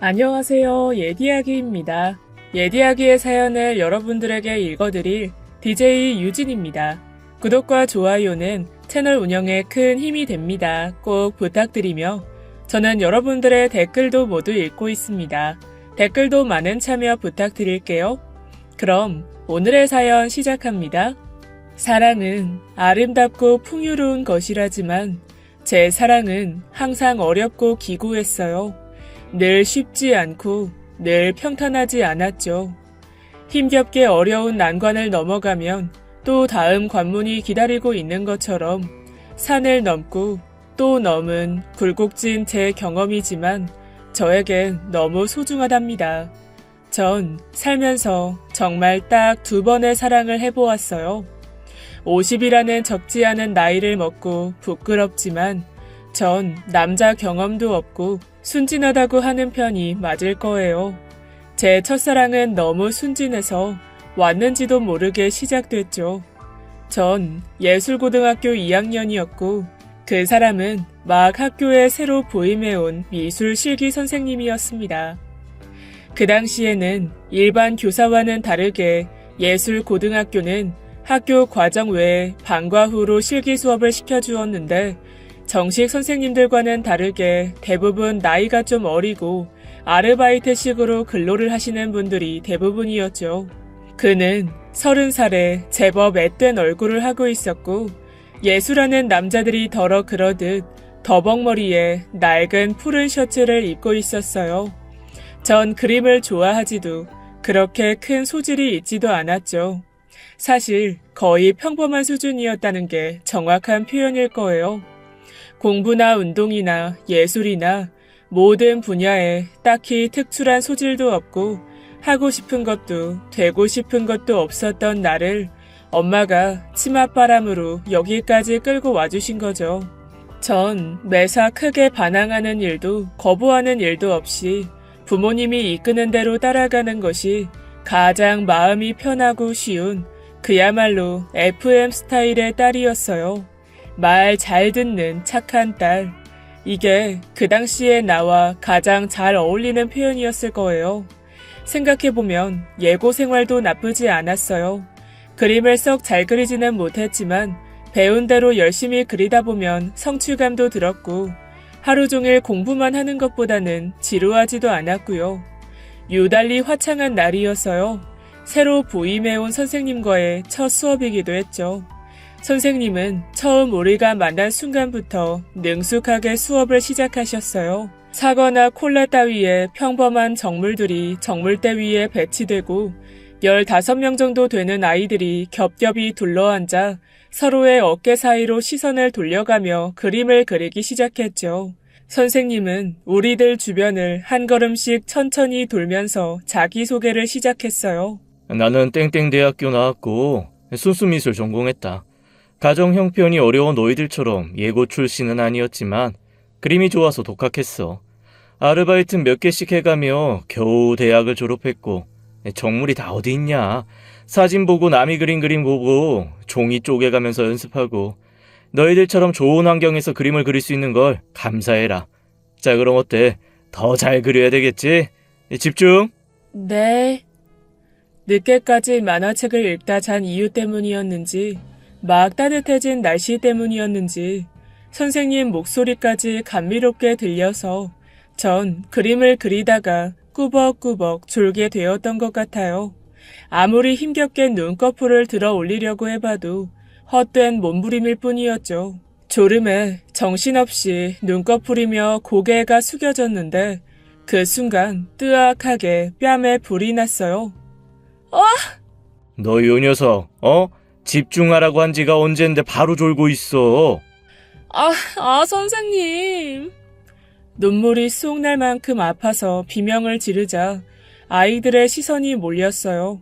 안녕하세요. 예디야기입니다. 예디야기의 사연을 여러분들에게 읽어드릴 DJ 유진입니다. 구독과 좋아요는 채널 운영에 큰 힘이 됩니다. 꼭 부탁드리며 저는 여러분들의 댓글도 모두 읽고 있습니다. 댓글도 많은 참여 부탁드릴게요. 그럼 오늘의 사연 시작합니다. 사랑은 아름답고 풍요로운 것이라지만 제 사랑은 항상 어렵고 기구했어요. 늘 쉽지 않고 늘 평탄하지 않았죠. 힘겹게 어려운 난관을 넘어가면 또 다음 관문이 기다리고 있는 것처럼 산을 넘고 또 넘은 굴곡진 제 경험이지만 저에겐 너무 소중하답니다. 전 살면서 정말 딱 2번의 사랑을 해보았어요. 50이라는 적지 않은 나이를 먹고 부끄럽지만 전 남자 경험도 없고 순진하다고 하는 편이 맞을 거예요. 제 첫사랑은 너무 순진해서 왔는지도 모르게 시작됐죠. 전 예술고등학교 2학년이었고 그 사람은 막 학교에 새로 부임해온 미술 실기 선생님이었습니다. 그 당시에는 일반 교사와는 다르게 예술고등학교는 학교 과정 외에 방과 후로 실기 수업을 시켜주었는데 정식 선생님들과는 다르게 대부분 나이가 좀 어리고 아르바이트식으로 근로를 하시는 분들이 대부분이었죠. 그는 30살에 제법 앳된 얼굴을 하고 있었고 예술하는 남자들이 덜어 그러듯 더벅머리에 낡은 푸른 셔츠를 입고 있었어요. 전 그림을 좋아하지도 그렇게 큰 소질이 있지도 않았죠. 사실 거의 평범한 수준이었다는 게 정확한 표현일 거예요. 공부나 운동이나 예술이나 모든 분야에 딱히 특출한 소질도 없고 하고 싶은 것도 되고 싶은 것도 없었던 나를 엄마가 치맛바람으로 여기까지 끌고 와주신 거죠. 전 매사 크게 반항하는 일도 거부하는 일도 없이 부모님이 이끄는 대로 따라가는 것이 가장 마음이 편하고 쉬운 그야말로 FM 스타일의 딸이었어요. 말 잘 듣는 착한 딸. 이게 그 당시에 나와 가장 잘 어울리는 표현이었을 거예요. 생각해보면 예고 생활도 나쁘지 않았어요. 그림을 썩 잘 그리지는 못했지만 배운 대로 열심히 그리다 보면 성취감도 들었고 하루 종일 공부만 하는 것보다는 지루하지도 않았고요. 유달리 화창한 날이었어요. 새로 부임해온 선생님과의 첫 수업이기도 했죠. 선생님은 처음 우리가 만난 순간부터 능숙하게 수업을 시작하셨어요. 사과나 콜라 따위의 평범한 정물들이 정물대 위에 배치되고 15명 정도 되는 아이들이 겹겹이 둘러앉아 서로의 어깨 사이로 시선을 돌려가며 그림을 그리기 시작했죠. 선생님은 우리들 주변을 한 걸음씩 천천히 돌면서 자기소개를 시작했어요. 나는 땡땡대학교 나왔고 순수미술 전공했다. 가정 형편이 어려운 너희들처럼 예고 출신은 아니었지만 그림이 좋아서 독학했어. 아르바이트 몇 개씩 해가며 겨우 대학을 졸업했고 정물이 다 어디 있냐. 사진 보고 남이 그린 그림 보고 종이 쪼개가면서 연습하고 너희들처럼 좋은 환경에서 그림을 그릴 수 있는 걸 감사해라. 자, 그럼 어때? 더 잘 그려야 되겠지? 집중! 네. 늦게까지 만화책을 읽다 잔 이유 때문이었는지 막 따뜻해진 날씨 때문이었는지 선생님 목소리까지 감미롭게 들려서 전 그림을 그리다가 꾸벅꾸벅 졸게 되었던 것 같아요. 아무리 힘겹게 눈꺼풀을 들어 올리려고 해봐도 헛된 몸부림일 뿐이었죠. 졸음에 정신없이 눈꺼풀이며 고개가 숙여졌는데 그 순간 뜨악하게 뺨에 불이 났어요. 너 요 녀석, 집중하라고 한 지가 언젠데 바로 졸고 있어. 선생님. 눈물이 쏙 날 만큼 아파서 비명을 지르자 아이들의 시선이 몰렸어요.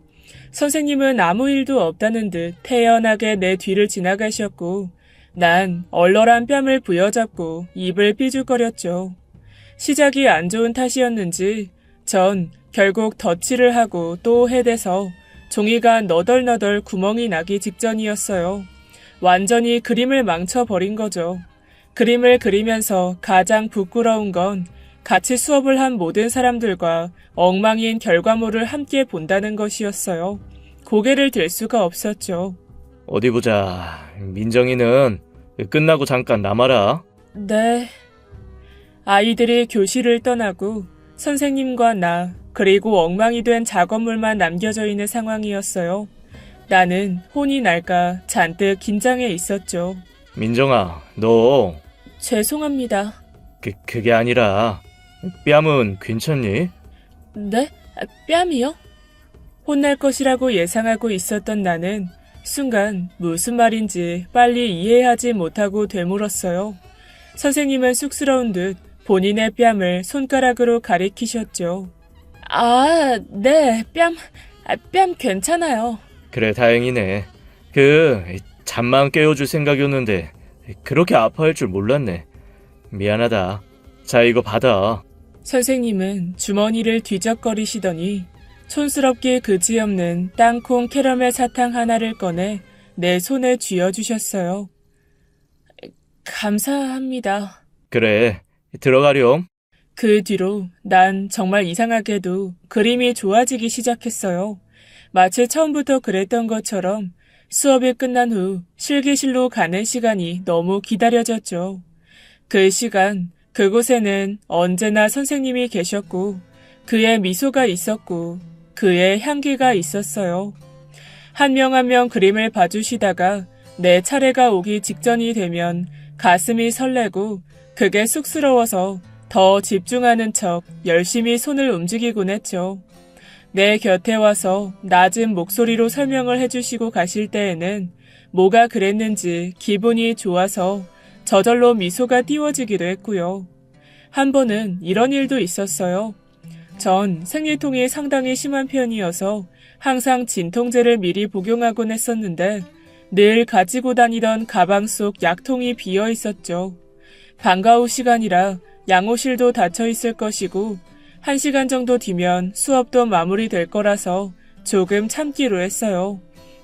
선생님은 아무 일도 없다는 듯 태연하게 내 뒤를 지나가셨고 난 얼얼한 뺨을 부여잡고 입을 삐죽거렸죠. 시작이 안 좋은 탓이었는지 전 결국 덧칠을 하고 또 해대서 종이가 너덜너덜 구멍이 나기 직전이었어요. 완전히 그림을 망쳐버린 거죠. 그림을 그리면서 가장 부끄러운 건 같이 수업을 한 모든 사람들과 엉망인 결과물을 함께 본다는 것이었어요. 고개를 들 수가 없었죠. 어디 보자. 민정이는 끝나고 잠깐 남아라. 네. 아이들이 교실을 떠나고 선생님과 나, 그리고 엉망이 된 작업물만 남겨져 있는 상황이었어요. 나는 혼이 날까 잔뜩 긴장해 있었죠. 민정아, 너 죄송합니다. 그게 아니라 뺨은 괜찮니? 네? 뺨이요? 혼날 것이라고 예상하고 있었던 나는 순간 무슨 말인지 빨리 이해하지 못하고 되물었어요. 선생님은 쑥스러운 듯 본인의 뺨을 손가락으로 가리키셨죠. 아, 네, 뺨 괜찮아요. 그래, 다행이네. 잠만 깨워줄 생각이었는데 그렇게 아파할 줄 몰랐네. 미안하다. 자, 이거 받아. 선생님은 주머니를 뒤적거리시더니 촌스럽게 그지없는 땅콩 캐러멜 사탕 하나를 꺼내 내 손에 쥐어주셨어요. 감사합니다. 그래, 들어가렴. 그 뒤로 난 정말 이상하게도 그림이 좋아지기 시작했어요. 마치 처음부터 그랬던 것처럼 수업이 끝난 후 실기실로 가는 시간이 너무 기다려졌죠. 그 시간, 그곳에는 언제나 선생님이 계셨고 그의 미소가 있었고 그의 향기가 있었어요. 한 명 한 명 그림을 봐주시다가 내 차례가 오기 직전이 되면 가슴이 설레고 그게 쑥스러워서 더 집중하는 척 열심히 손을 움직이곤 했죠. 내 곁에 와서 낮은 목소리로 설명을 해주시고 가실 때에는 뭐가 그랬는지 기분이 좋아서 저절로 미소가 띄워지기도 했고요. 한 번은 이런 일도 있었어요. 전 생리통이 상당히 심한 편이어서 항상 진통제를 미리 복용하곤 했었는데 늘 가지고 다니던 가방 속 약통이 비어 있었죠. 방과 후 시간이라 양호실도 닫혀 있을 것이고 1시간 정도 뒤면 수업도 마무리될 거라서 조금 참기로 했어요.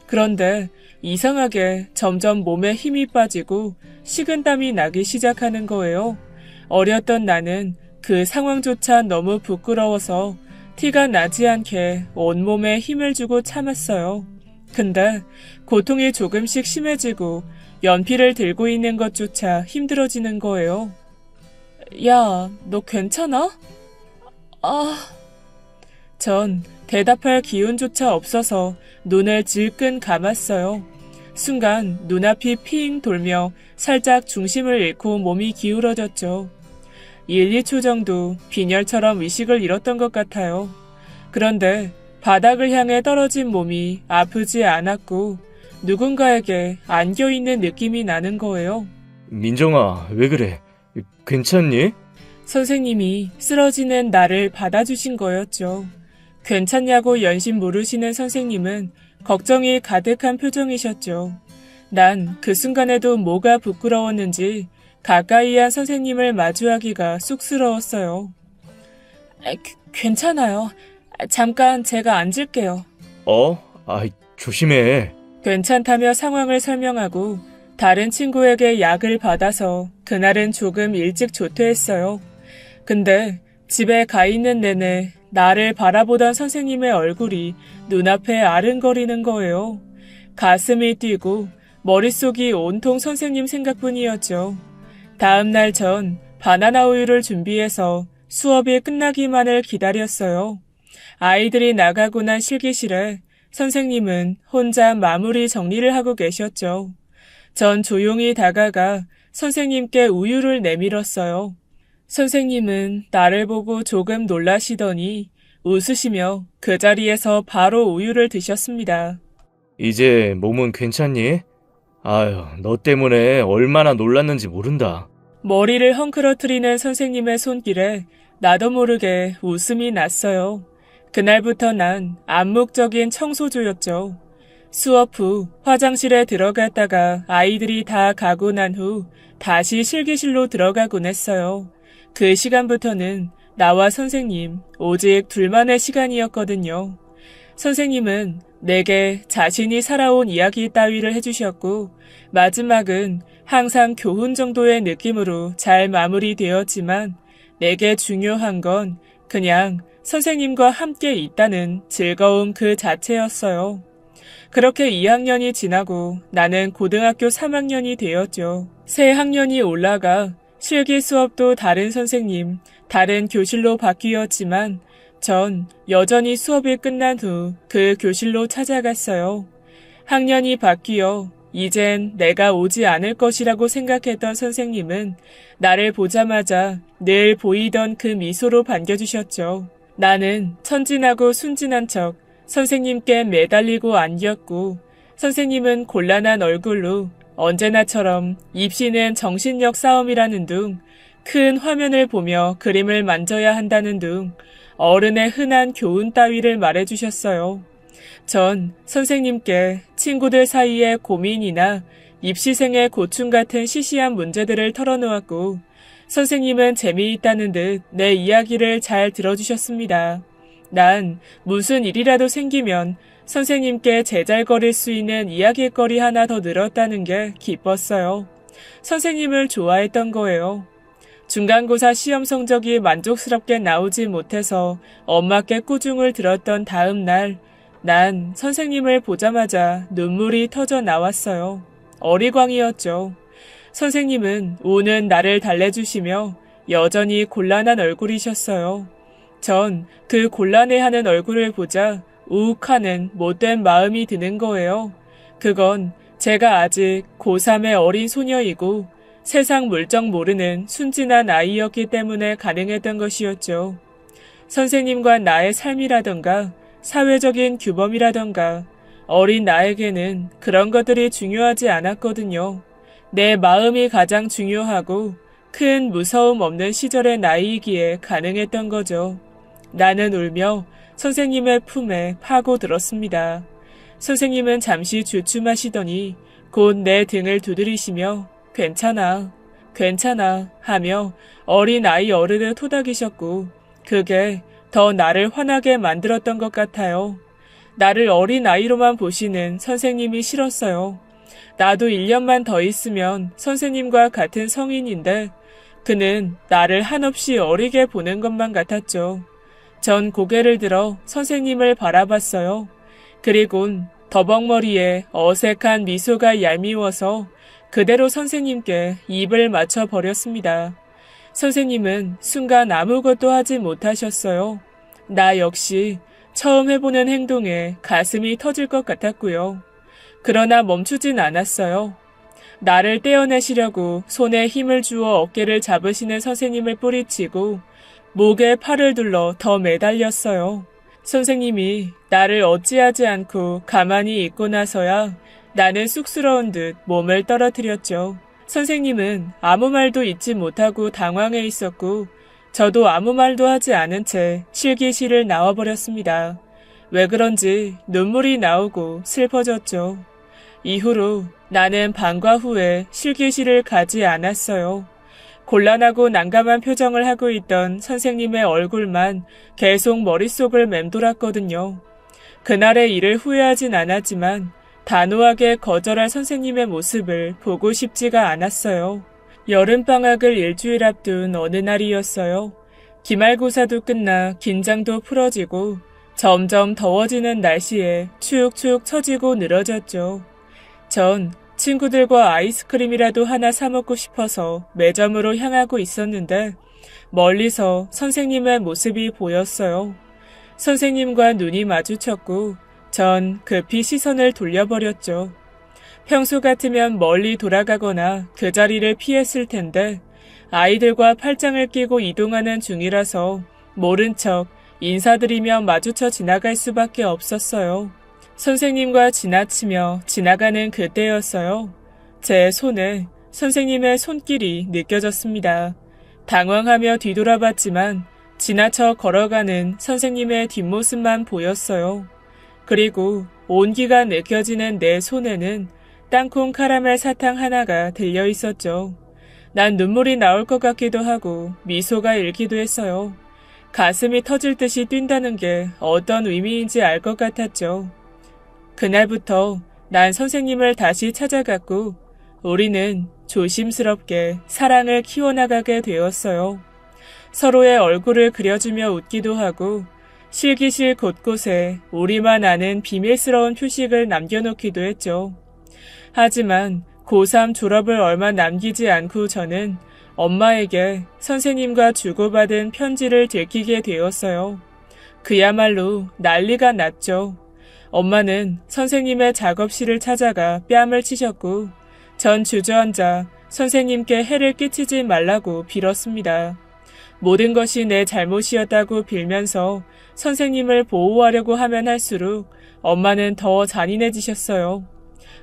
그런데 이상하게 점점 몸에 힘이 빠지고 식은땀이 나기 시작하는 거예요. 어렸던 나는 그 상황조차 너무 부끄러워서 티가 나지 않게 온몸에 힘을 주고 참았어요. 근데 고통이 조금씩 심해지고 연필을 들고 있는 것조차 힘들어지는 거예요. 야, 너 괜찮아? 전 대답할 기운조차 없어서 눈을 질끈 감았어요. 순간 눈앞이 핑 돌며 살짝 중심을 잃고 몸이 기울어졌죠. 1, 2초 정도 빈혈처럼 의식을 잃었던 것 같아요. 그런데 바닥을 향해 떨어진 몸이 아프지 않았고 누군가에게 안겨있는 느낌이 나는 거예요. 민정아, 왜 그래? 괜찮니? 선생님이 쓰러지는 나를 받아주신 거였죠. 괜찮냐고 연신 물으시는 선생님은 걱정이 가득한 표정이셨죠. 난 그 순간에도 뭐가 부끄러웠는지 가까이 한 선생님을 마주하기가 쑥스러웠어요. 괜찮아요. 잠깐 제가 앉을게요. 조심해. 괜찮다며 상황을 설명하고 다른 친구에게 약을 받아서 그날은 조금 일찍 조퇴했어요. 근데 집에 가 있는 내내 나를 바라보던 선생님의 얼굴이 눈앞에 아른거리는 거예요. 가슴이 뛰고 머릿속이 온통 선생님 생각뿐이었죠. 다음 날 전 바나나 우유를 준비해서 수업이 끝나기만을 기다렸어요. 아이들이 나가고 난 실기실에 선생님은 혼자 마무리 정리를 하고 계셨죠. 전 조용히 다가가 선생님께 우유를 내밀었어요. 선생님은 나를 보고 조금 놀라시더니 웃으시며 그 자리에서 바로 우유를 드셨습니다. 이제 몸은 괜찮니? 아유, 너 때문에 얼마나 놀랐는지 모른다. 머리를 헝클어뜨리는 선생님의 손길에 나도 모르게 웃음이 났어요. 그날부터 난 암묵적인 청소조였죠. 수업 후 화장실에 들어갔다가 아이들이 다 가고 난 후 다시 실기실로 들어가곤 했어요. 그 시간부터는 나와 선생님 오직 둘만의 시간이었거든요. 선생님은 내게 자신이 살아온 이야기 따위를 해주셨고 마지막은 항상 교훈 정도의 느낌으로 잘 마무리되었지만 내게 중요한 건 그냥 선생님과 함께 있다는 즐거움 그 자체였어요. 그렇게 2학년이 지나고 나는 고등학교 3학년이 되었죠. 새 학년이 올라가 실기 수업도 다른 선생님, 다른 교실로 바뀌었지만 전 여전히 수업이 끝난 후 그 교실로 찾아갔어요. 학년이 바뀌어 이젠 내가 오지 않을 것이라고 생각했던 선생님은 나를 보자마자 늘 보이던 그 미소로 반겨주셨죠. 나는 천진하고 순진한 척 선생님께 매달리고 안겼고 선생님은 곤란한 얼굴로 언제나처럼 입시는 정신력 싸움이라는 둥, 큰 화면을 보며 그림을 만져야 한다는 둥, 어른의 흔한 교훈 따위를 말해주셨어요. 전 선생님께 친구들 사이의 고민이나 입시생의 고충 같은 시시한 문제들을 털어놓았고 선생님은 재미있다는 듯 내 이야기를 잘 들어주셨습니다. 난 무슨 일이라도 생기면 선생님께 제잘거릴 수 있는 이야기거리 하나 더 늘었다는 게 기뻤어요. 선생님을 좋아했던 거예요. 중간고사 시험 성적이 만족스럽게 나오지 못해서 엄마께 꾸중을 들었던 다음 날, 난 선생님을 보자마자 눈물이 터져 나왔어요. 어리광이었죠. 선생님은 우는 나를 달래주시며 여전히 곤란한 얼굴이셨어요. 전 그 곤란해하는 얼굴을 보자 우욱하는 못된 마음이 드는 거예요. 그건 제가 아직 고3의 어린 소녀이고 세상 물정 모르는 순진한 아이였기 때문에 가능했던 것이었죠. 선생님과 나의 삶이라던가 사회적인 규범이라던가 어린 나에게는 그런 것들이 중요하지 않았거든요. 내 마음이 가장 중요하고 큰 무서움 없는 시절의 나이이기에 가능했던 거죠. 나는 울며 선생님의 품에 파고들었습니다. 선생님은 잠시 주춤하시더니 곧 내 등을 두드리시며 괜찮아, 괜찮아 하며 어린 아이 어른을 토닥이셨고 그게 더 나를 화나게 만들었던 것 같아요. 나를 어린 아이로만 보시는 선생님이 싫었어요. 나도 1년만 더 있으면 선생님과 같은 성인인데 그는 나를 한없이 어리게 보는 것만 같았죠. 전 고개를 들어 선생님을 바라봤어요. 그리곤 더벅머리에 어색한 미소가 얄미워서 그대로 선생님께 입을 맞춰 버렸습니다. 선생님은 순간 아무것도 하지 못하셨어요. 나 역시 처음 해보는 행동에 가슴이 터질 것 같았고요. 그러나 멈추진 않았어요. 나를 떼어내시려고 손에 힘을 주어 어깨를 잡으시는 선생님을 뿌리치고 목에 팔을 둘러 더 매달렸어요. 선생님이 나를 어찌하지 않고 가만히 있고 나서야 나는 쑥스러운 듯 몸을 떨어뜨렸죠. 선생님은 아무 말도 잊지 못하고 당황해 있었고 저도 아무 말도 하지 않은 채 실기실을 나와버렸습니다. 왜 그런지 눈물이 나오고 슬퍼졌죠. 이후로 나는 방과 후에 실기실을 가지 않았어요. 곤란하고 난감한 표정을 하고 있던 선생님의 얼굴만 계속 머릿속을 맴돌았거든요. 그날의 일을 후회하진 않았지만 단호하게 거절할 선생님의 모습을 보고 싶지가 않았어요. 여름방학을 일주일 앞둔 어느 날이었어요. 기말고사도 끝나 긴장도 풀어지고 점점 더워지는 날씨에 축축 처지고 늘어졌죠. 전 친구들과 아이스크림이라도 하나 사 먹고 싶어서 매점으로 향하고 있었는데 멀리서 선생님의 모습이 보였어요. 선생님과 눈이 마주쳤고 전 급히 시선을 돌려버렸죠. 평소 같으면 멀리 돌아가거나 그 자리를 피했을 텐데 아이들과 팔짱을 끼고 이동하는 중이라서 모른 척 인사드리며 마주쳐 지나갈 수밖에 없었어요. 선생님과 지나치며 지나가는 그때였어요. 제 손에 선생님의 손길이 느껴졌습니다. 당황하며 뒤돌아봤지만 지나쳐 걸어가는 선생님의 뒷모습만 보였어요. 그리고 온기가 느껴지는 내 손에는 땅콩 카라멜 사탕 하나가 들려 있었죠. 난 눈물이 나올 것 같기도 하고 미소가 일기도 했어요. 가슴이 터질 듯이 뛴다는 게 어떤 의미인지 알 것 같았죠. 그날부터 난 선생님을 다시 찾아갔고 우리는 조심스럽게 사랑을 키워나가게 되었어요. 서로의 얼굴을 그려주며 웃기도 하고 실기실 곳곳에 우리만 아는 비밀스러운 표식을 남겨놓기도 했죠. 하지만 고3 졸업을 얼마 남기지 않고 저는 엄마에게 선생님과 주고받은 편지를 들키게 되었어요. 그야말로 난리가 났죠. 엄마는 선생님의 작업실을 찾아가 뺨을 치셨고 전 주저앉아 선생님께 해를 끼치지 말라고 빌었습니다. 모든 것이 내 잘못이었다고 빌면서 선생님을 보호하려고 하면 할수록 엄마는 더 잔인해지셨어요.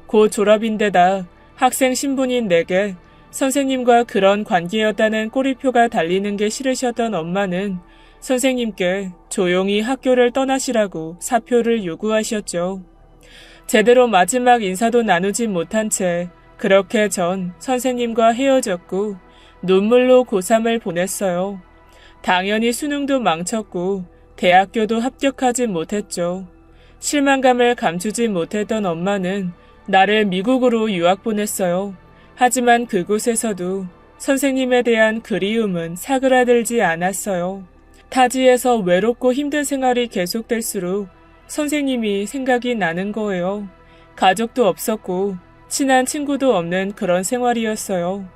곧 졸업인데다 학생 신분인 내게 선생님과 그런 관계였다는 꼬리표가 달리는 게 싫으셨던 엄마는 선생님께 조용히 학교를 떠나시라고 사표를 요구하셨죠. 제대로 마지막 인사도 나누지 못한 채 그렇게 전 선생님과 헤어졌고 눈물로 고3을 보냈어요. 당연히 수능도 망쳤고 대학교도 합격하지 못했죠. 실망감을 감추지 못했던 엄마는 나를 미국으로 유학 보냈어요. 하지만 그곳에서도 선생님에 대한 그리움은 사그라들지 않았어요. 타지에서 외롭고 힘든 생활이 계속될수록 선생님이 생각이 나는 거예요. 가족도 없었고 친한 친구도 없는 그런 생활이었어요.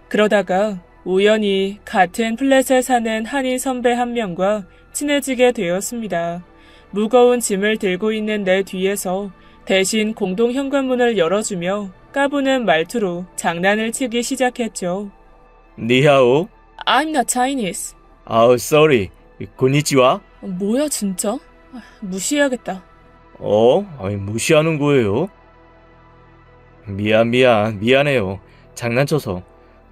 그러다가 우연히 같은 플랫에 사는 한인 선배 한 명과 친해지게 되었습니다. 무거운 짐을 들고 있는 내 뒤에서 대신 공동 현관문을 열어주며 까부는 말투로 장난을 치기 시작했죠. 니하오? I'm not Chinese. 아우, sorry. 고니치와? 뭐야 진짜? 무시해야겠다. 아니, 무시하는 거예요? 미안해요. 장난쳐서.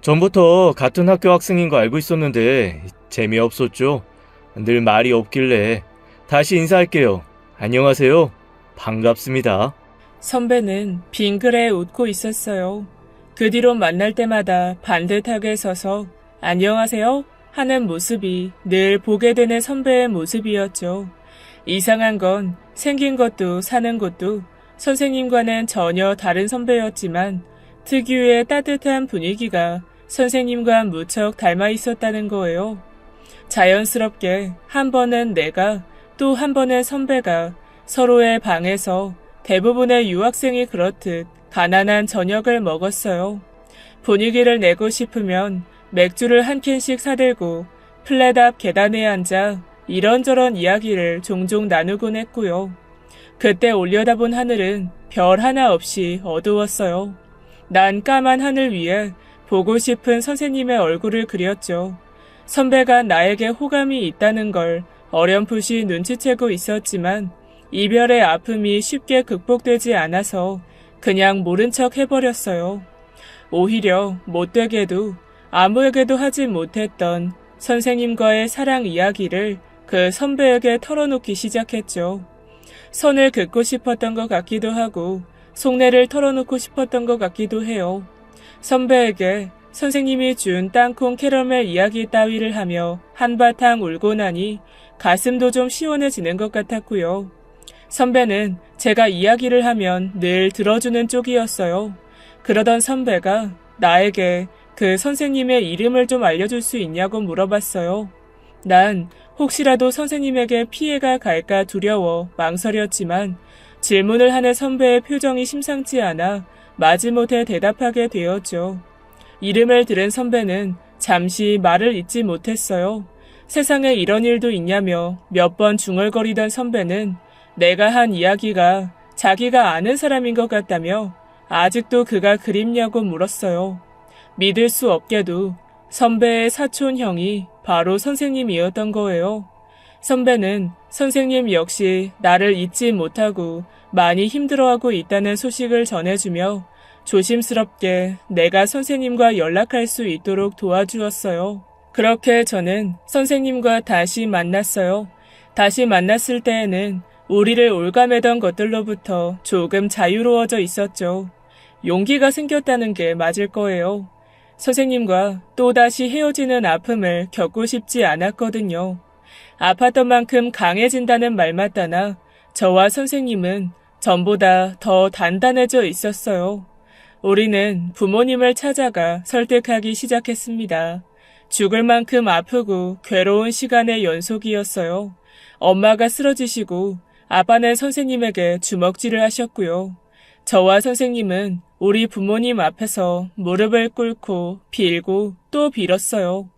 전부터 같은 학교 학생인 거 알고 있었는데 재미없었죠? 늘 말이 없길래 다시 인사할게요. 안녕하세요. 반갑습니다. 선배는 빙그레 웃고 있었어요. 그 뒤로 만날 때마다 반듯하게 서서 안녕하세요 하는 모습이 늘 보게 되는 선배의 모습이었죠. 이상한 건 생긴 것도 사는 것도 선생님과는 전혀 다른 선배였지만 특유의 따뜻한 분위기가 선생님과 무척 닮아 있었다는 거예요. 자연스럽게 한 번은 내가 또 한 번은 선배가 서로의 방에서 대부분의 유학생이 그렇듯 가난한 저녁을 먹었어요. 분위기를 내고 싶으면 맥주를 한 캔씩 사들고 플랫 앞 계단에 앉아 이런저런 이야기를 종종 나누곤 했고요. 그때 올려다본 하늘은 별 하나 없이 어두웠어요. 난 까만 하늘 위에 보고 싶은 선생님의 얼굴을 그렸죠. 선배가 나에게 호감이 있다는 걸 어렴풋이 눈치채고 있었지만 이별의 아픔이 쉽게 극복되지 않아서 그냥 모른 척 해버렸어요. 오히려 못되게도 아무에게도 하지 못했던 선생님과의 사랑 이야기를 그 선배에게 털어놓기 시작했죠. 선을 긋고 싶었던 것 같기도 하고 속내를 털어놓고 싶었던 것 같기도 해요. 선배에게 선생님이 준 땅콩 캐러멜 이야기 따위를 하며 한바탕 울고 나니 가슴도 좀 시원해지는 것 같았고요. 선배는 제가 이야기를 하면 늘 들어주는 쪽이었어요. 그러던 선배가 나에게 그 선생님의 이름을 좀 알려줄 수 있냐고 물어봤어요. 난 혹시라도 선생님에게 피해가 갈까 두려워 망설였지만 질문을 하는 선배의 표정이 심상치 않아 마지못해 대답하게 되었죠. 이름을 들은 선배는 잠시 말을 잇지 못했어요. 세상에 이런 일도 있냐며 몇 번 중얼거리던 선배는 내가 한 이야기가 자기가 아는 사람인 것 같다며 아직도 그가 그립냐고 물었어요. 믿을 수 없게도 선배의 사촌 형이 바로 선생님이었던 거예요. 선배는 선생님 역시 나를 잊지 못하고 많이 힘들어하고 있다는 소식을 전해주며 조심스럽게 내가 선생님과 연락할 수 있도록 도와주었어요. 그렇게 저는 선생님과 다시 만났어요. 다시 만났을 때에는 우리를 올가매던 것들로부터 조금 자유로워져 있었죠. 용기가 생겼다는 게 맞을 거예요. 선생님과 또다시 헤어지는 아픔을 겪고 싶지 않았거든요. 아팠던 만큼 강해진다는 말 맞다나 저와 선생님은 전보다 더 단단해져 있었어요. 우리는 부모님을 찾아가 설득하기 시작했습니다. 죽을 만큼 아프고 괴로운 시간의 연속이었어요. 엄마가 쓰러지시고 아빠는 선생님에게 주먹질을 하셨고요. 저와 선생님은 우리 부모님 앞에서 무릎을 꿇고 빌고 또 빌었어요.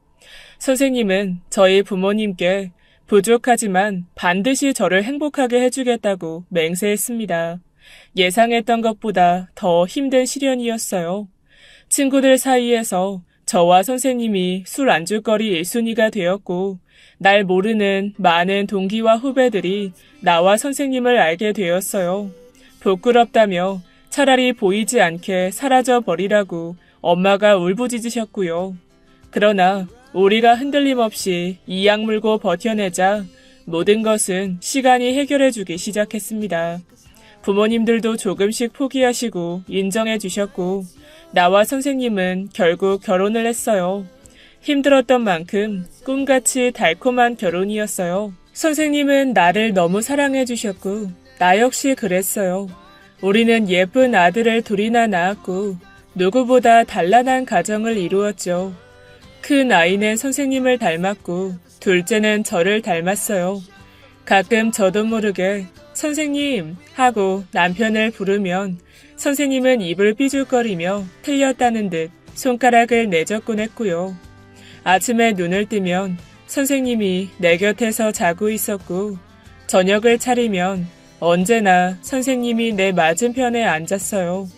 선생님은 저희 부모님께 부족하지만 반드시 저를 행복하게 해주겠다고 맹세했습니다. 예상했던 것보다 더 힘든 시련이었어요. 친구들 사이에서 저와 선생님이 술 안주거리 1순위가 되었고 날 모르는 많은 동기와 후배들이 나와 선생님을 알게 되었어요. 부끄럽다며 차라리 보이지 않게 사라져 버리라고 엄마가 울부짖으셨고요. 그러나 우리가 흔들림 없이 이악 물고 버텨내자 모든 것은 시간이 해결해주기 시작했습니다. 부모님들도 조금씩 포기하시고 인정해 주셨고 나와 선생님은 결국 결혼을 했어요. 힘들었던 만큼 꿈같이 달콤한 결혼이었어요. 선생님은 나를 너무 사랑해 주셨고 나 역시 그랬어요. 우리는 예쁜 아들을 둘이나 낳았고 누구보다 단란한 가정을 이루었죠. 큰 아이는 선생님을 닮았고 둘째는 저를 닮았어요. 가끔 저도 모르게 선생님 하고 남편을 부르면 선생님은 입을 삐죽거리며 틀렸다는 듯 손가락을 내젓곤 했고요. 아침에 눈을 뜨면 선생님이 내 곁에서 자고 있었고 저녁을 차리면 언제나 선생님이 내 맞은편에 앉았어요.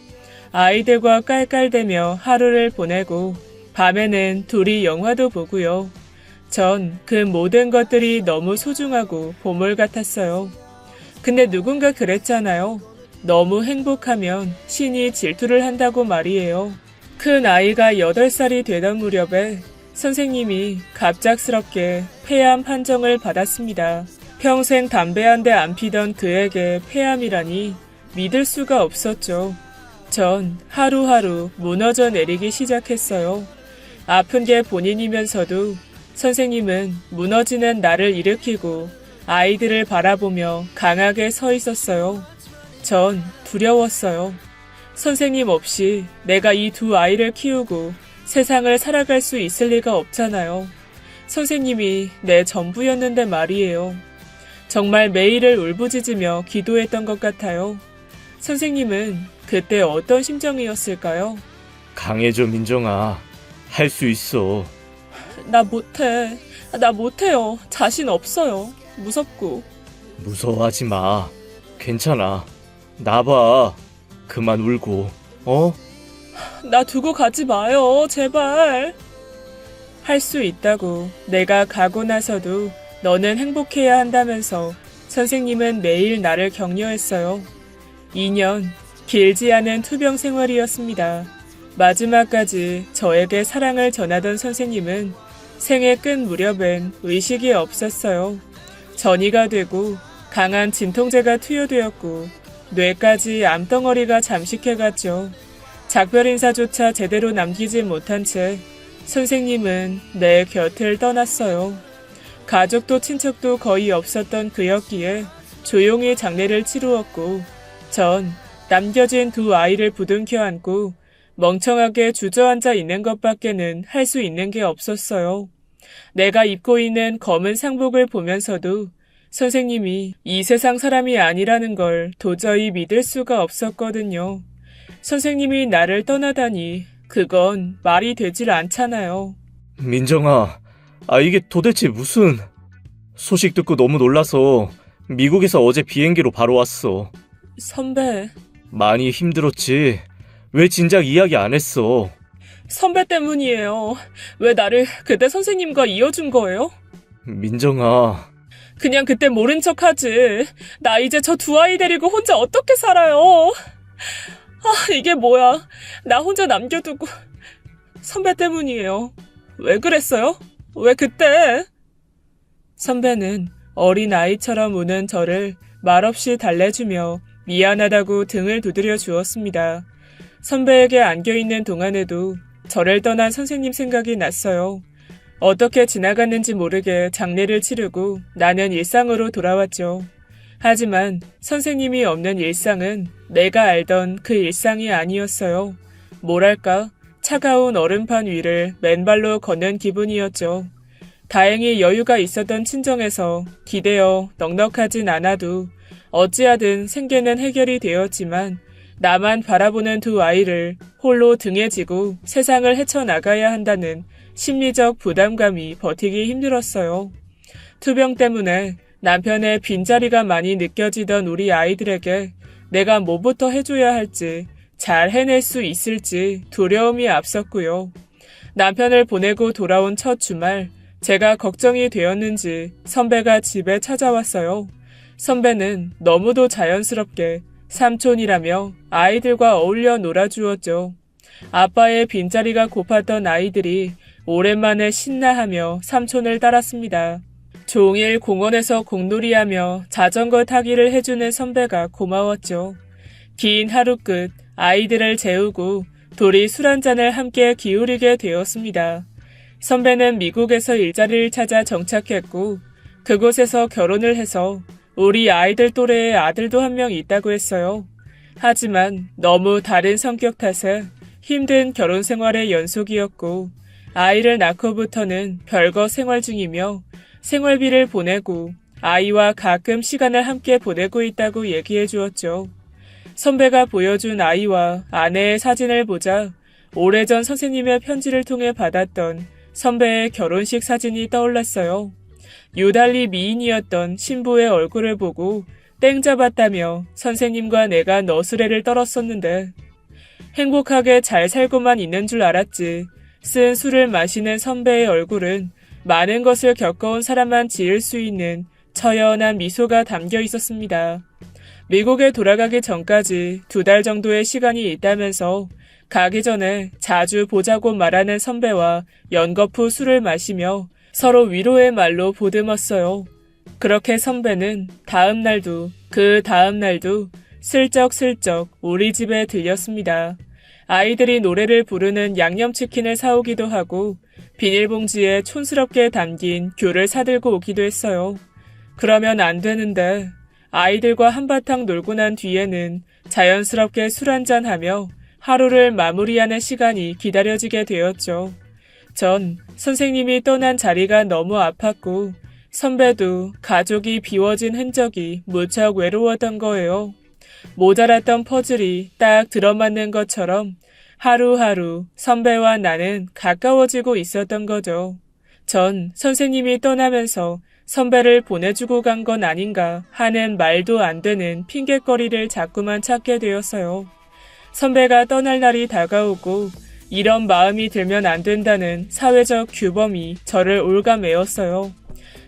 아이들과 깔깔대며 하루를 보내고 밤에는 둘이 영화도 보고요. 전 그 모든 것들이 너무 소중하고 보물 같았어요. 근데 누군가 그랬잖아요. 너무 행복하면 신이 질투를 한다고 말이에요. 큰 아이가 8살이 되던 무렵에 선생님이 갑작스럽게 폐암 판정을 받았습니다. 평생 담배 한 대 안 피던 그에게 폐암이라니 믿을 수가 없었죠. 전 하루하루 무너져 내리기 시작했어요. 아픈 게 본인이면서도 선생님은 무너지는 나를 일으키고 아이들을 바라보며 강하게 서 있었어요. 전 두려웠어요. 선생님 없이 내가 이 두 아이를 키우고 세상을 살아갈 수 있을 리가 없잖아요. 선생님이 내 전부였는데 말이에요. 정말 매일을 울부짖으며 기도했던 것 같아요. 선생님은 그때 어떤 심정이었을까요? 강해져, 민정아. 할 수 있어. 나 못해. 나 못해요. 자신 없어요. 무섭고. 무서워하지 마. 괜찮아. 나봐. 그만 울고. 어? 나 두고 가지 마요. 제발. 할 수 있다고 내가 가고 나서도 너는 행복해야 한다면서 선생님은 매일 나를 격려했어요. 2년, 길지 않은 투병 생활이었습니다. 마지막까지 저에게 사랑을 전하던 선생님은 생애 끝 무렵엔 의식이 없었어요. 전이가 되고 강한 진통제가 투여되었고 뇌까지 암덩어리가 잠식해갔죠. 작별 인사조차 제대로 남기지 못한 채 선생님은 내 곁을 떠났어요. 가족도 친척도 거의 없었던 그였기에 조용히 장례를 치루었고 전 남겨진 두 아이를 부둥켜 안고 멍청하게 주저앉아 있는 것밖에는 할 수 있는 게 없었어요. 내가 입고 있는 검은 상복을 보면서도 선생님이 이 세상 사람이 아니라는 걸 도저히 믿을 수가 없었거든요. 선생님이 나를 떠나다니 그건 말이 되질 않잖아요. 민정아, 이게 도대체 무슨... 소식 듣고 너무 놀라서 미국에서 어제 비행기로 바로 왔어. 선배. 많이 힘들었지? 왜 진작 이야기 안 했어? 선배 때문이에요. 왜 나를 그때 선생님과 이어준 거예요? 민정아... 그냥 그때 모른 척하지. 나 이제 저 두 아이 데리고 혼자 어떻게 살아요? 이게 뭐야. 나 혼자 남겨두고. 선배 때문이에요. 왜 그랬어요? 왜 그때? 선배는 어린 아이처럼 우는 저를 말없이 달래주며 미안하다고 등을 두드려 주었습니다. 선배에게 안겨있는 동안에도 저를 떠난 선생님 생각이 났어요. 어떻게 지나갔는지 모르게 장례를 치르고 나는 일상으로 돌아왔죠. 하지만 선생님이 없는 일상은 내가 알던 그 일상이 아니었어요. 뭐랄까, 차가운 얼음판 위를 맨발로 걷는 기분이었죠. 다행히 여유가 있었던 친정에서 기대어 넉넉하진 않아도 어찌하든 생계는 해결이 되었지만 나만 바라보는 두 아이를 홀로 등에 지고 세상을 헤쳐나가야 한다는 심리적 부담감이 버티기 힘들었어요. 투병 때문에 남편의 빈자리가 많이 느껴지던 우리 아이들에게 내가 뭐부터 해줘야 할지, 잘 해낼 수 있을지 두려움이 앞섰고요. 남편을 보내고 돌아온 첫 주말, 제가 걱정이 되었는지 선배가 집에 찾아왔어요. 선배는 너무도 자연스럽게 삼촌이라며 아이들과 어울려 놀아주었죠. 아빠의 빈자리가 고팠던 아이들이 오랜만에 신나하며 삼촌을 따랐습니다. 종일 공원에서 공놀이하며 자전거 타기를 해주는 선배가 고마웠죠. 긴 하루 끝 아이들을 재우고 둘이 술 한잔을 함께 기울이게 되었습니다. 선배는 미국에서 일자리를 찾아 정착했고 그곳에서 결혼을 해서 우리 아이들 또래의 아들도 한 명 있다고 했어요. 하지만 너무 다른 성격 탓에 힘든 결혼 생활의 연속이었고 아이를 낳고부터는 별거 생활 중이며 생활비를 보내고 아이와 가끔 시간을 함께 보내고 있다고 얘기해 주었죠. 선배가 보여준 아이와 아내의 사진을 보자 오래전 선생님의 편지를 통해 받았던 선배의 결혼식 사진이 떠올랐어요. 유달리 미인이었던 신부의 얼굴을 보고 땡 잡았다며 선생님과 내가 너스레를 떨었었는데 행복하게 잘 살고만 있는 줄 알았지. 쓴 술을 마시는 선배의 얼굴은 많은 것을 겪어온 사람만 지을 수 있는 처연한 미소가 담겨 있었습니다. 미국에 돌아가기 전까지 2달 정도의 시간이 있다면서 가기 전에 자주 보자고 말하는 선배와 연거푸 술을 마시며 서로 위로의 말로 보듬었어요. 그렇게 선배는 다음 날도 그 다음 날도 슬쩍슬쩍 우리 집에 들렸습니다. 아이들이 노래를 부르는 양념치킨을 사오기도 하고 비닐봉지에 촌스럽게 담긴 귤을 사들고 오기도 했어요. 그러면 안 되는데 아이들과 한바탕 놀고 난 뒤에는 자연스럽게 술 한잔하며 하루를 마무리하는 시간이 기다려지게 되었죠. 전 선생님이 떠난 자리가 너무 아팠고 선배도 가족이 비워진 흔적이 무척 외로웠던 거예요. 모자랐던 퍼즐이 딱 들어맞는 것처럼 하루하루 선배와 나는 가까워지고 있었던 거죠. 전 선생님이 떠나면서 선배를 보내주고 간 건 아닌가 하는 말도 안 되는 핑곗거리를 자꾸만 찾게 되었어요. 선배가 떠날 날이 다가오고 이런 마음이 들면 안 된다는 사회적 규범이 저를 올가매었어요.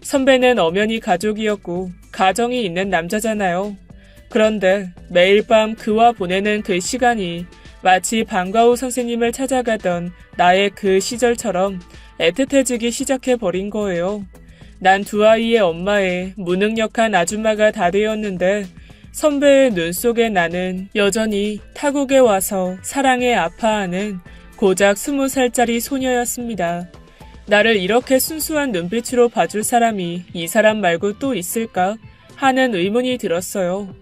선배는 엄연히 가족이었고 가정이 있는 남자잖아요. 그런데 매일 밤 그와 보내는 그 시간이 마치 방과후 선생님을 찾아가던 나의 그 시절처럼 애틋해지기 시작해버린 거예요. 난 두 아이의 엄마에 무능력한 아줌마가 다 되었는데 선배의 눈 속에 나는 여전히 타국에 와서 사랑에 아파하는 고작 20살짜리 소녀였습니다. 나를 이렇게 순수한 눈빛으로 봐줄 사람이 이 사람 말고 또 있을까 하는 의문이 들었어요.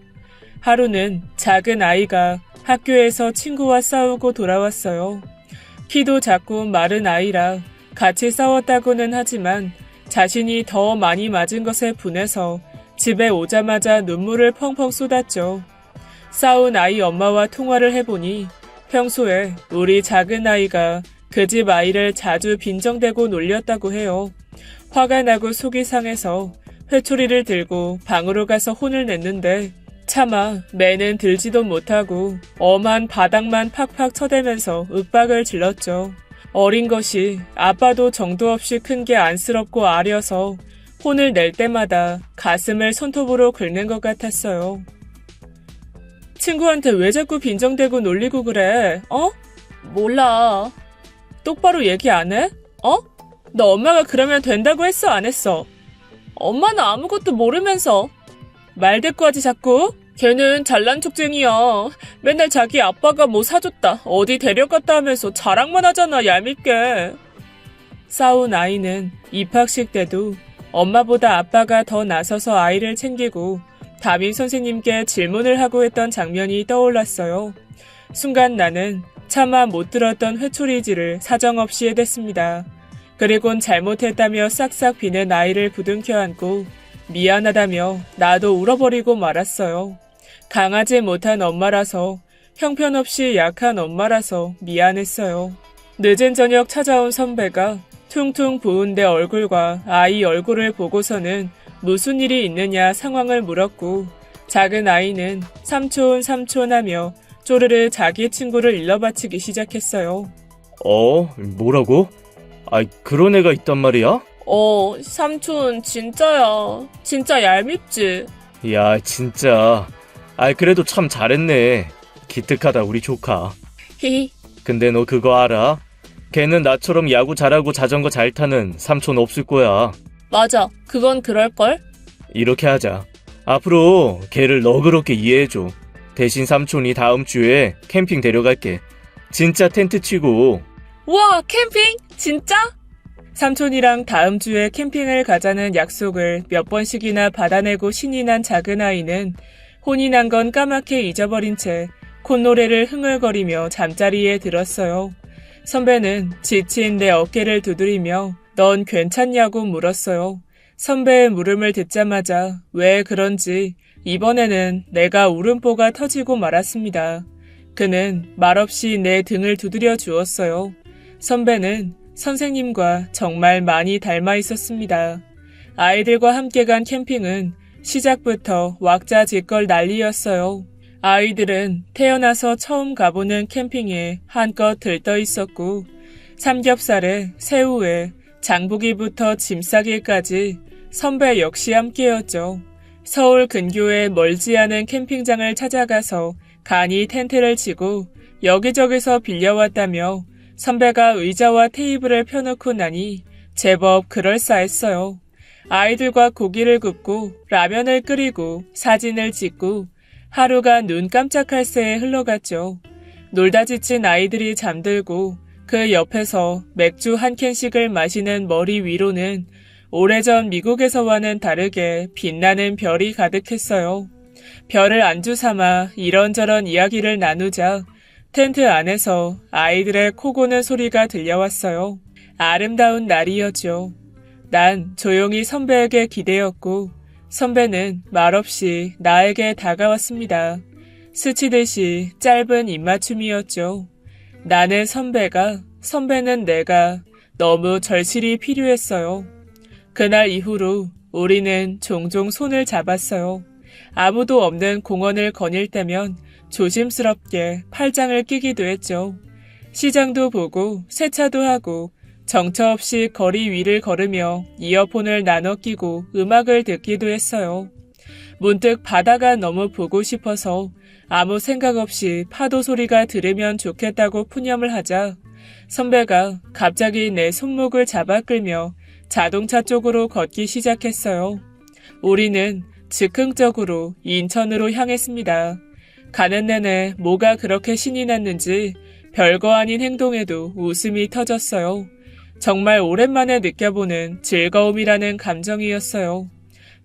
하루는 작은 아이가 학교에서 친구와 싸우고 돌아왔어요. 키도 작고 마른 아이라 같이 싸웠다고는 하지만 자신이 더 많이 맞은 것에 분해서 집에 오자마자 눈물을 펑펑 쏟았죠. 싸운 아이 엄마와 통화를 해보니 평소에 우리 작은 아이가 그 집 아이를 자주 빈정대고 놀렸다고 해요. 화가 나고 속이 상해서 회초리를 들고 방으로 가서 혼을 냈는데 차마 매는 들지도 못하고 엄한 바닥만 팍팍 쳐대면서 윽박을 질렀죠. 어린 것이 아빠도 정도 없이 큰 게 안쓰럽고 아려서 혼을 낼 때마다 가슴을 손톱으로 긁는 것 같았어요. 친구한테 왜 자꾸 빈정대고 놀리고 그래? 어? 몰라. 똑바로 얘기 안 해? 어? 너 엄마가 그러면 된다고 했어, 안 했어? 엄마는 아무것도 모르면서. 말 대꾸하지 자꾸. 걔는 잘난 척쟁이야. 맨날 자기 아빠가 뭐 사줬다, 어디 데려갔다 하면서 자랑만 하잖아, 얄밉게. 싸운 아이는 입학식 때도 엄마보다 아빠가 더 나서서 아이를 챙기고 담임 선생님께 질문을 하고 했던 장면이 떠올랐어요. 순간 나는 차마 못 들었던 회초리질을 사정없이 해댔습니다. 그리곤 잘못했다며 싹싹 비는 아이를 부둥켜 안고 미안하다며 나도 울어버리고 말았어요. 강하지 못한 엄마라서, 형편없이 약한 엄마라서 미안했어요. 늦은 저녁 찾아온 선배가 퉁퉁 부은 내 얼굴과 아이 얼굴을 보고서는 무슨 일이 있느냐 상황을 물었고, 작은 아이는 삼촌 삼촌 하며 쪼르르 자기 친구를 일러바치기 시작했어요. 뭐라고? 그런 애가 있단 말이야? 삼촌 진짜야. 진짜 얄밉지? 야, 진짜. 그래도 참 잘했네. 기특하다, 우리 조카. 히히. 근데 너 그거 알아? 걔는 나처럼 야구 잘하고 자전거 잘 타는 삼촌 없을 거야. 맞아. 그건 그럴걸? 이렇게 하자. 앞으로 걔를 너그럽게 이해해줘. 대신 삼촌이 다음 주에 캠핑 데려갈게. 진짜 텐트 치고. 우와, 캠핑? 진짜? 삼촌이랑 다음 주에 캠핑을 가자는 약속을 몇 번씩이나 받아내고 신이 난 작은 아이는 혼이 난 건 까맣게 잊어버린 채 콧노래를 흥얼거리며 잠자리에 들었어요. 선배는 지친 내 어깨를 두드리며 넌 괜찮냐고 물었어요. 선배의 물음을 듣자마자 왜 그런지 이번에는 내가 울음보가 터지고 말았습니다. 그는 말없이 내 등을 두드려 주었어요. 선배는 선생님과 정말 많이 닮아 있었습니다. 아이들과 함께 간 캠핑은 시작부터 왁자지껄 난리였어요. 아이들은 태어나서 처음 가보는 캠핑에 한껏 들떠 있었고, 삼겹살에 새우에 장보기부터 짐 싸기까지 선배 역시 함께였죠. 서울 근교의 멀지 않은 캠핑장을 찾아가서 간이 텐트를 치고 여기저기서 빌려왔다며 선배가 의자와 테이블을 펴놓고 나니 제법 그럴싸했어요. 아이들과 고기를 굽고 라면을 끓이고 사진을 찍고 하루가 눈 깜짝할 새에 흘러갔죠. 놀다 지친 아이들이 잠들고 그 옆에서 맥주 한 캔씩을 마시는 머리 위로는 오래전 미국에서와는 다르게 빛나는 별이 가득했어요. 별을 안주 삼아 이런저런 이야기를 나누자 텐트 안에서 아이들의 코 고는 소리가 들려왔어요. 아름다운 날이었죠. 난 조용히 선배에게 기대었고 선배는 말없이 나에게 다가왔습니다. 스치듯이 짧은 입맞춤이었죠. 나는 선배가, 선배는 내가 너무 절실히 필요했어요. 그날 이후로 우리는 종종 손을 잡았어요. 아무도 없는 공원을 거닐 때면 조심스럽게 팔짱을 끼기도 했죠. 시장도 보고 세차도 하고 정처 없이 거리 위를 걸으며 이어폰을 나눠 끼고 음악을 듣기도 했어요. 문득 바다가 너무 보고 싶어서 아무 생각 없이 파도 소리가 들으면 좋겠다고 푸념을 하자 선배가 갑자기 내 손목을 잡아 끌며 자동차 쪽으로 걷기 시작했어요. 우리는 즉흥적으로 인천으로 향했습니다. 가는 내내 뭐가 그렇게 신이 났는지 별거 아닌 행동에도 웃음이 터졌어요. 정말 오랜만에 느껴보는 즐거움이라는 감정이었어요.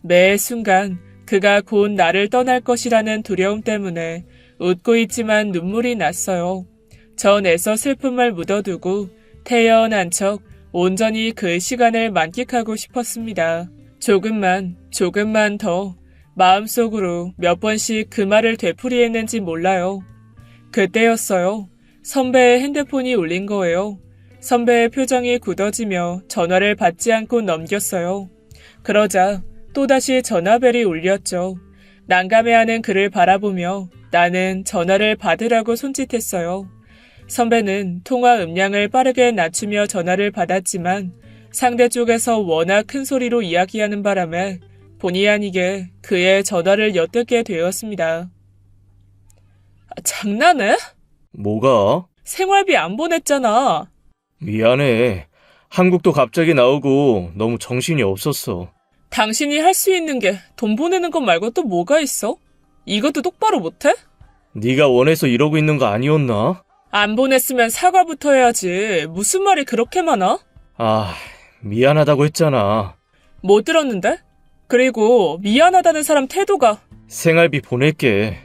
매 순간 그가 곧 나를 떠날 것이라는 두려움 때문에 웃고 있지만 눈물이 났어요. 전 애써 슬픔을 묻어두고 태연한 척 온전히 그 시간을 만끽하고 싶었습니다. 조금만 더 마음속으로 몇 번씩 그 말을 되풀이했는지 몰라요. 그때였어요. 선배의 핸드폰이 울린 거예요. 선배의 표정이 굳어지며 전화를 받지 않고 넘겼어요. 그러자 또다시 전화벨이 울렸죠. 난감해하는 그를 바라보며 나는 전화를 받으라고 손짓했어요. 선배는 통화 음량을 빠르게 낮추며 전화를 받았지만 상대 쪽에서 워낙 큰 소리로 이야기하는 바람에 본의 아니게 그의 전화를 엿듣게 되었습니다. 장난해? 뭐가? 생활비 안 보냈잖아. 미안해. 한국도 갑자기 나오고 너무 정신이 없었어. 당신이 할 수 있는 게 돈 보내는 것 말고 또 뭐가 있어? 이것도 똑바로 못해? 네가 원해서 이러고 있는 거 아니었나? 안 보냈으면 사과부터 해야지. 무슨 말이 그렇게 많아? 미안하다고 했잖아. 못 들었는데? 그리고 미안하다는 사람 태도가. 생활비 보낼게.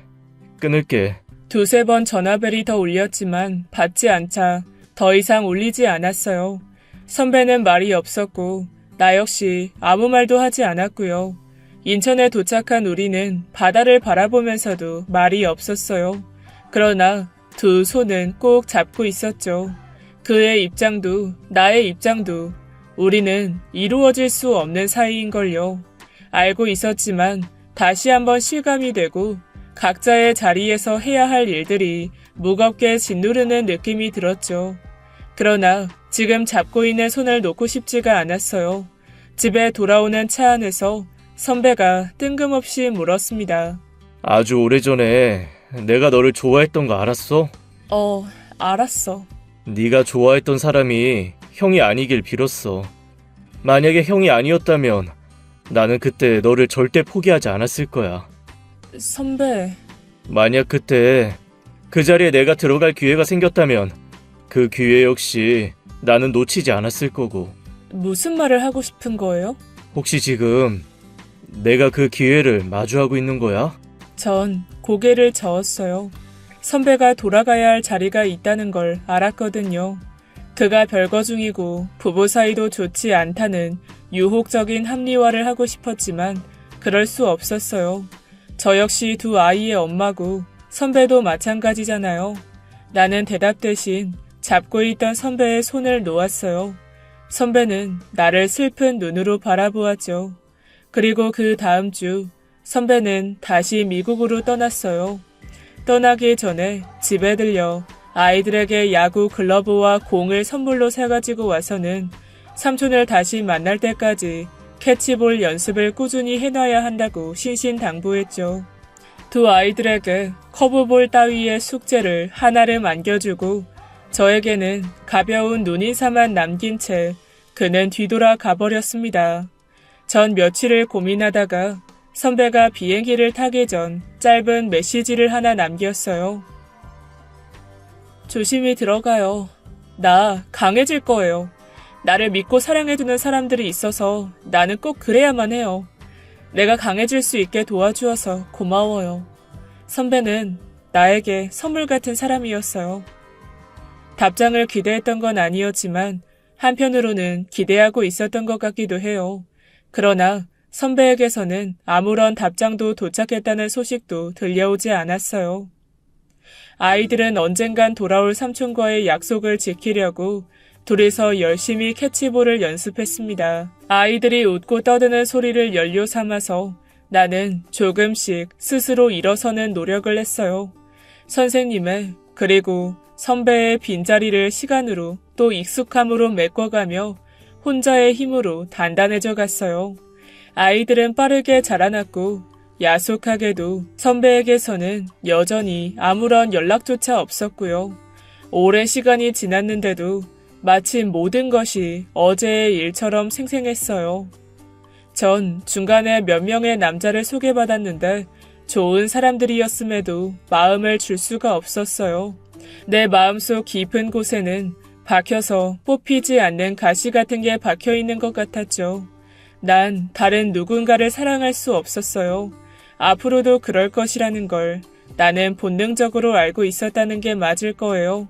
끊을게. 두세 번 전화벨이 더 울렸지만 받지 않자 더 이상 울리지 않았어요. 선배는 말이 없었고 나 역시 아무 말도 하지 않았고요. 인천에 도착한 우리는 바다를 바라보면서도 말이 없었어요. 그러나 두 손은 꼭 잡고 있었죠. 그의 입장도 나의 입장도 우리는 이루어질 수 없는 사이인걸요. 알고 있었지만 다시 한번 실감이 되고 각자의 자리에서 해야 할 일들이 무겁게 짓누르는 느낌이 들었죠. 그러나 지금 잡고 있는 손을 놓고 싶지가 않았어요. 집에 돌아오는 차 안에서 선배가 뜬금없이 물었습니다. 아주 오래전에 내가 너를 좋아했던 거 알았어? 알았어. 네가 좋아했던 사람이 형이 아니길 빌었어. 만약에 형이 아니었다면 나는 그때 너를 절대 포기하지 않았을 거야. 선배, 만약 그때 그 자리에 내가 들어갈 기회가 생겼다면 그 기회 역시 나는 놓치지 않았을 거고. 무슨 말을 하고 싶은 거예요? 혹시 지금 내가 그 기회를 마주하고 있는 거야? 전 고개를 저었어요. 선배가 돌아가야 할 자리가 있다는 걸 알았거든요. 그가 별거 중이고 부부 사이도 좋지 않다는 유혹적인 합리화를 하고 싶었지만 그럴 수 없었어요. 저 역시 두 아이의 엄마고 선배도 마찬가지잖아요. 나는 대답 대신 잡고 있던 선배의 손을 놓았어요. 선배는 나를 슬픈 눈으로 바라보았죠. 그리고 그 다음 주 선배는 다시 미국으로 떠났어요. 떠나기 전에 집에 들려 아이들에게 야구 글러브와 공을 선물로 사가지고 와서는 삼촌을 다시 만날 때까지 캐치볼 연습을 꾸준히 해놔야 한다고 신신당부했죠. 두 아이들에게 커브볼 따위의 숙제를 하나를 안겨주고 저에게는 가벼운 눈인사만 남긴 채 그는 뒤돌아 가버렸습니다. 전 며칠을 고민하다가 선배가 비행기를 타기 전 짧은 메시지를 하나 남겼어요. 조심히 들어가요. 나 강해질 거예요. 나를 믿고 사랑해주는 사람들이 있어서 나는 꼭 그래야만 해요. 내가 강해질 수 있게 도와주어서 고마워요. 선배는 나에게 선물 같은 사람이었어요. 답장을 기대했던 건 아니었지만 한편으로는 기대하고 있었던 것 같기도 해요. 그러나 선배에게서는 아무런 답장도 도착했다는 소식도 들려오지 않았어요. 아이들은 언젠간 돌아올 삼촌과의 약속을 지키려고 둘이서 열심히 캐치볼을 연습했습니다. 아이들이 웃고 떠드는 소리를 연료 삼아서 나는 조금씩 스스로 일어서는 노력을 했어요. 선생님의 그리고 선배의 빈자리를 시간으로 또 익숙함으로 메꿔가며 혼자의 힘으로 단단해져 갔어요. 아이들은 빠르게 자라났고 야속하게도 선배에게서는 여전히 아무런 연락조차 없었고요. 오랜 시간이 지났는데도 마치 모든 것이 어제의 일처럼 생생했어요. 전 중간에 몇 명의 남자를 소개받았는데 좋은 사람들이었음에도 마음을 줄 수가 없었어요. 내 마음속 깊은 곳에는 박혀서 뽑히지 않는 가시 같은 게 박혀 있는 것 같았죠. 난 다른 누군가를 사랑할 수 없었어요. 앞으로도 그럴 것이라는 걸 나는 본능적으로 알고 있었다는 게 맞을 거예요.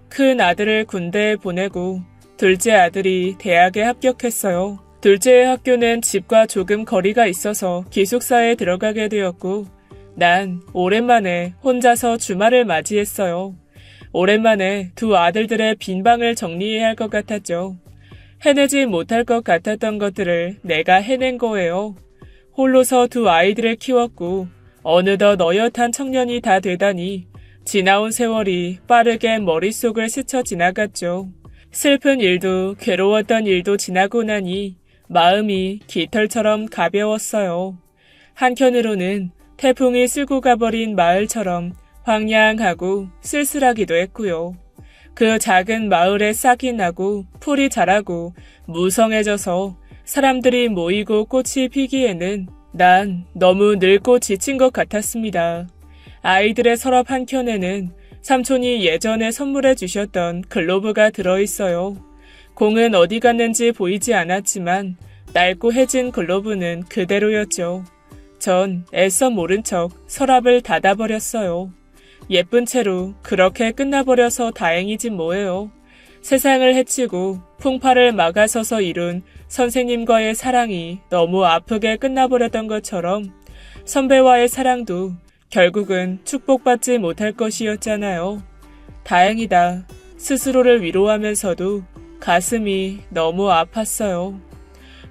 큰 아들을 군대에 보내고 둘째 아들이 대학에 합격했어요. 둘째의 학교는 집과 조금 거리가 있어서 기숙사에 들어가게 되었고 난 오랜만에 혼자서 주말을 맞이했어요. 오랜만에 두 아들들의 빈 방을 정리해야 할 것 같았죠. 해내지 못할 것 같았던 것들을 내가 해낸 거예요. 홀로서 두 아이들을 키웠고 어느덧 어엿한 청년이 다 되다니 지나온 세월이 빠르게 머릿속을 스쳐 지나갔죠. 슬픈 일도 괴로웠던 일도 지나고 나니 마음이 깃털처럼 가벼웠어요. 한켠으로는 태풍이 쓸고 가버린 마을처럼 황량하고 쓸쓸하기도 했고요. 그 작은 마을에 싹이 나고 풀이 자라고 무성해져서 사람들이 모이고 꽃이 피기에는 난 너무 늙고 지친 것 같았습니다. 아이들의 서랍 한켠에는 삼촌이 예전에 선물해 주셨던 글로브가 들어있어요. 공은 어디 갔는지 보이지 않았지만 낡고 해진 글로브는 그대로였죠. 전 애써 모른 척 서랍을 닫아버렸어요. 예쁜 채로 그렇게 끝나버려서 다행이지 뭐예요. 세상을 해치고 풍파를 막아서서 이룬 선생님과의 사랑이 너무 아프게 끝나버렸던 것처럼 선배와의 사랑도 결국은 축복받지 못할 것이었잖아요. 다행이다. 스스로를 위로하면서도 가슴이 너무 아팠어요.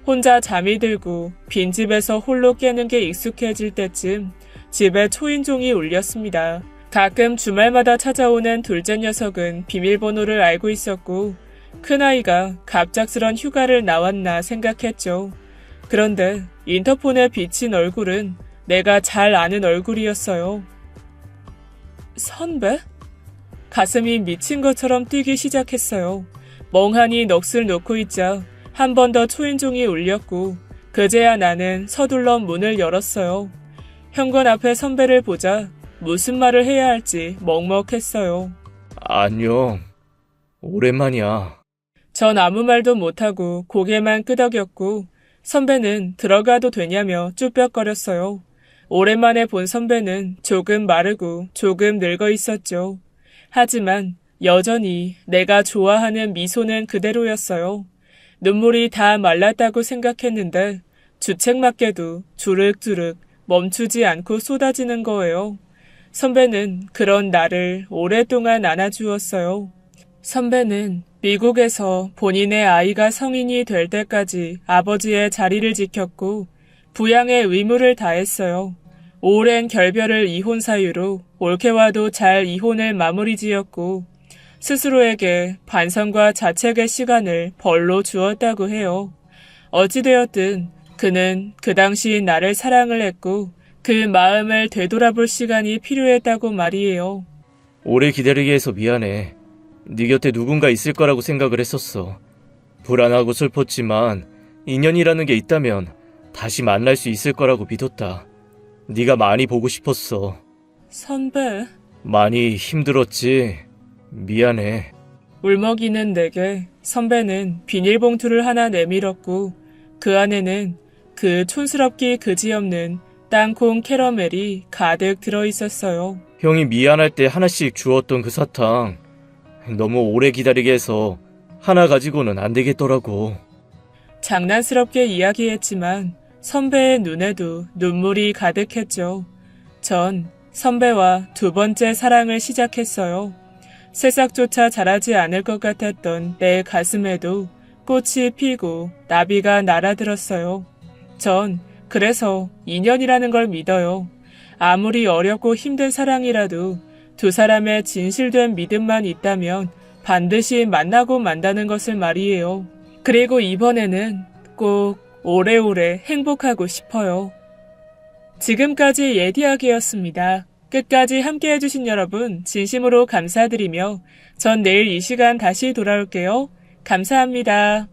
혼자 잠이 들고 빈집에서 홀로 깨는 게 익숙해질 때쯤 집에 초인종이 울렸습니다. 가끔 주말마다 찾아오는 둘째 녀석은 비밀번호를 알고 있었고 큰아이가 갑작스런 휴가를 나왔나 생각했죠. 그런데 인터폰에 비친 얼굴은 내가 잘 아는 얼굴이었어요. 선배? 가슴이 미친 것처럼 뛰기 시작했어요. 멍하니 넋을 놓고 있자 한 번 더 초인종이 울렸고 그제야 나는 서둘러 문을 열었어요. 현관 앞에 선배를 보자 무슨 말을 해야 할지 먹먹했어요. 안녕. 오랜만이야. 전 아무 말도 못하고 고개만 끄덕였고 선배는 들어가도 되냐며 쭈뼛거렸어요. 오랜만에 본 선배는 조금 마르고 조금 늙어 있었죠. 하지만 여전히 내가 좋아하는 미소는 그대로였어요. 눈물이 다 말랐다고 생각했는데 주책맞게도 주륵주륵 멈추지 않고 쏟아지는 거예요. 선배는 그런 나를 오랫동안 안아주었어요. 선배는 미국에서 본인의 아이가 성인이 될 때까지 아버지의 자리를 지켰고 부양의 의무를 다했어요. 오랜 결별을 이혼 사유로 올케와도 잘 이혼을 마무리 지었고 스스로에게 반성과 자책의 시간을 벌로 주었다고 해요. 어찌되었든 그는 그 당시 나를 사랑을 했고 그 마음을 되돌아볼 시간이 필요했다고 말이에요. 오래 기다리게 해서 미안해. 네 곁에 누군가 있을 거라고 생각을 했었어. 불안하고 슬펐지만 인연이라는 게 있다면 다시 만날 수 있을 거라고 믿었다. 네가 많이 보고 싶었어. 선배. 많이 힘들었지? 미안해. 울먹이는 내게 선배는 비닐봉투를 하나 내밀었고 그 안에는 그 촌스럽기 그지없는 땅콩 캐러멜이 가득 들어있었어요. 형이 미안할 때 하나씩 주었던 그 사탕 너무 오래 기다리게 해서 하나 가지고는 안 되겠더라고. 장난스럽게 이야기했지만 선배의 눈에도 눈물이 가득했죠. 전 선배와 두 번째 사랑을 시작했어요. 새싹조차 자라지 않을 것 같았던 내 가슴에도 꽃이 피고 나비가 날아들었어요. 전 그래서 인연이라는 걸 믿어요. 아무리 어렵고 힘든 사랑이라도 두 사람의 진실된 믿음만 있다면 반드시 만나고 만다는 것을 말이에요. 그리고 이번에는 꼭 오래오래 행복하고 싶어요. 지금까지 예디하기였습니다. 끝까지 함께 해주신 여러분 진심으로 감사드리며 전 내일 이 시간 다시 돌아올게요. 감사합니다.